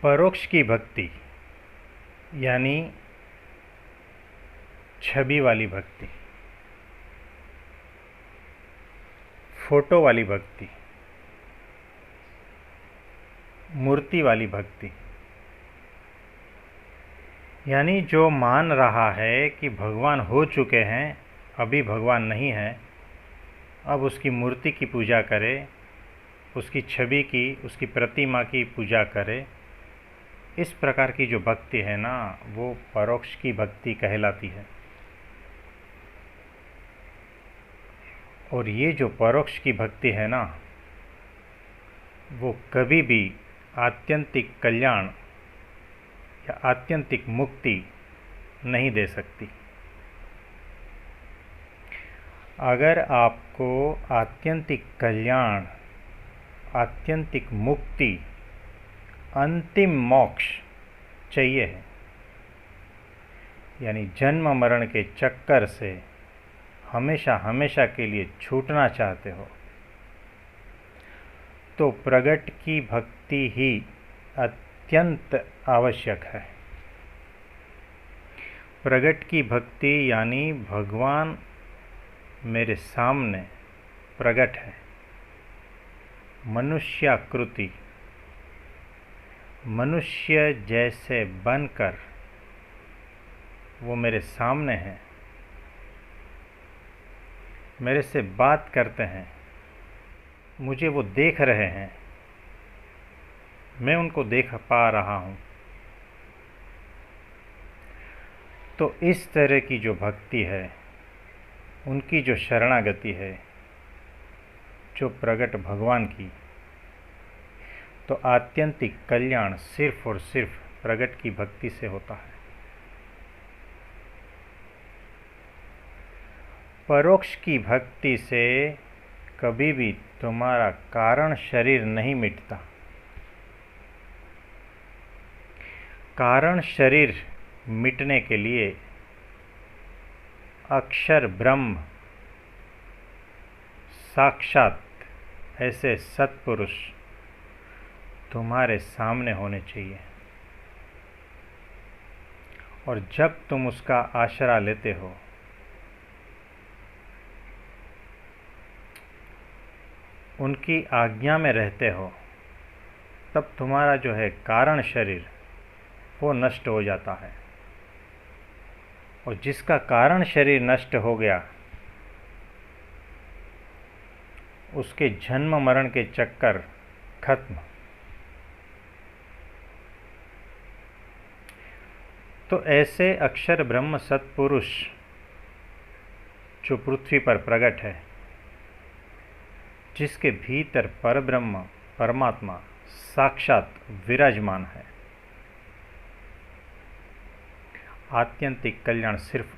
परोक्ष की भक्ति यानी छवि वाली भक्ति, फोटो वाली भक्ति, मूर्ति वाली भक्ति, यानी जो मान रहा है कि भगवान हो चुके हैं, अभी भगवान नहीं है, अब उसकी मूर्ति की पूजा करे, उसकी छवि की, उसकी प्रतिमा की पूजा करे, इस प्रकार की जो भक्ति है ना, वो परोक्ष की भक्ति कहलाती है। और ये जो परोक्ष की भक्ति है ना, वो कभी भी आत्यंतिक कल्याण या आत्यंतिक मुक्ति नहीं दे सकती। अगर आपको आत्यंतिक कल्याण, आत्यंतिक मुक्ति, अंतिम मोक्ष चाहिए है, यानी जन्म मरण के चक्कर से हमेशा हमेशा के लिए छूटना चाहते हो, तो प्रगट की भक्ति ही अत्यंत आवश्यक है। प्रगट की भक्ति यानी भगवान मेरे सामने प्रगट है, मनुष्याकृति, मनुष्य जैसे बनकर वो मेरे सामने हैं, मेरे से बात करते हैं, मुझे वो देख रहे हैं, मैं उनको देख पा रहा हूँ। तो इस तरह की जो भक्ति है, उनकी जो शरणागति है, जो प्रगट भगवान की, तो आत्यंतिक कल्याण सिर्फ और सिर्फ प्रगट की भक्ति से होता है। परोक्ष की भक्ति से कभी भी तुम्हारा कारण शरीर नहीं मिटता। कारण शरीर मिटने के लिए अक्षर ब्रह्म साक्षात ऐसे सत्पुरुष तुम्हारे सामने होने चाहिए, और जब तुम उसका आसरा लेते हो, उनकी आज्ञा में रहते हो, तब तुम्हारा जो है कारण शरीर वो नष्ट हो जाता है। और जिसका कारण शरीर नष्ट हो गया, उसके जन्म मरण के चक्कर खत्म। तो ऐसे अक्षर ब्रह्म सत्पुरुष जो पृथ्वी पर प्रकट है, जिसके भीतर परब्रह्म परमात्मा साक्षात विराजमान है, आत्यंतिक कल्याण सिर्फ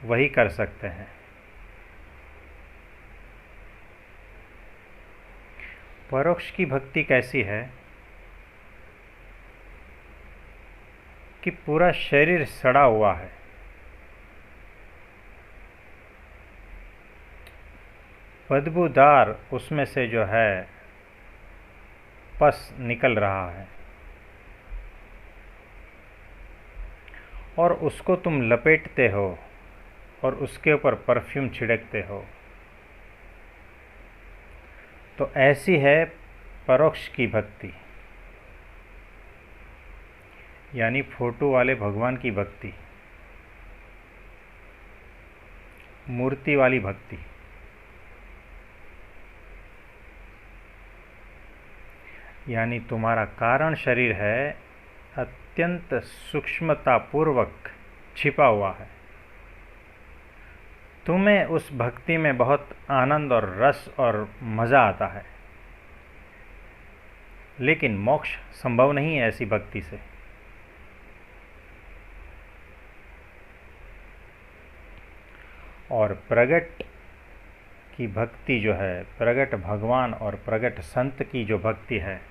वही कर सकते हैं। परोक्ष की भक्ति कैसी है कि पूरा शरीर सड़ा हुआ है, बदबूदार उसमें से जो है पस निकल रहा है, और उसको तुम लपेटते हो और उसके ऊपर परफ्यूम छिड़कते हो। तो ऐसी है परोक्ष की भक्ति, यानी फोटो वाले भगवान की भक्ति, मूर्ति वाली भक्ति। यानी तुम्हारा कारण शरीर है अत्यंत सूक्ष्मतापूर्वक छिपा हुआ है, तुम्हें उस भक्ति में बहुत आनंद और रस और मज़ा आता है, लेकिन मोक्ष संभव नहीं है ऐसी भक्ति से। और प्रगट की भक्ति जो है, प्रगट भगवान और प्रगट संत की जो भक्ति है,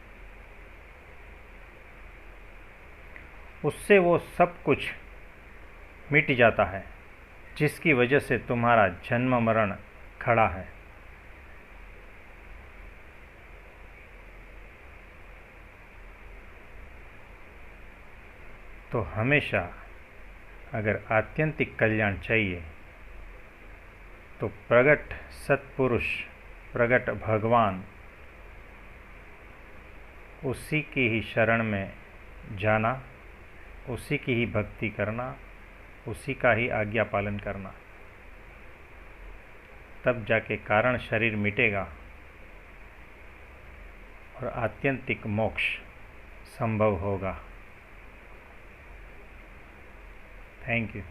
उससे वो सब कुछ मिट जाता है जिसकी वजह से तुम्हारा जन्म मरण खड़ा है। तो हमेशा अगर आत्यंतिक कल्याण चाहिए तो प्रगट सत्पुरुष, प्रगट भगवान, उसी की ही शरण में जाना, उसी की ही भक्ति करना, उसी का ही आज्ञा पालन करना, तब जाके कारण शरीर मिटेगा और आत्यंतिक मोक्ष संभव होगा। Thank you.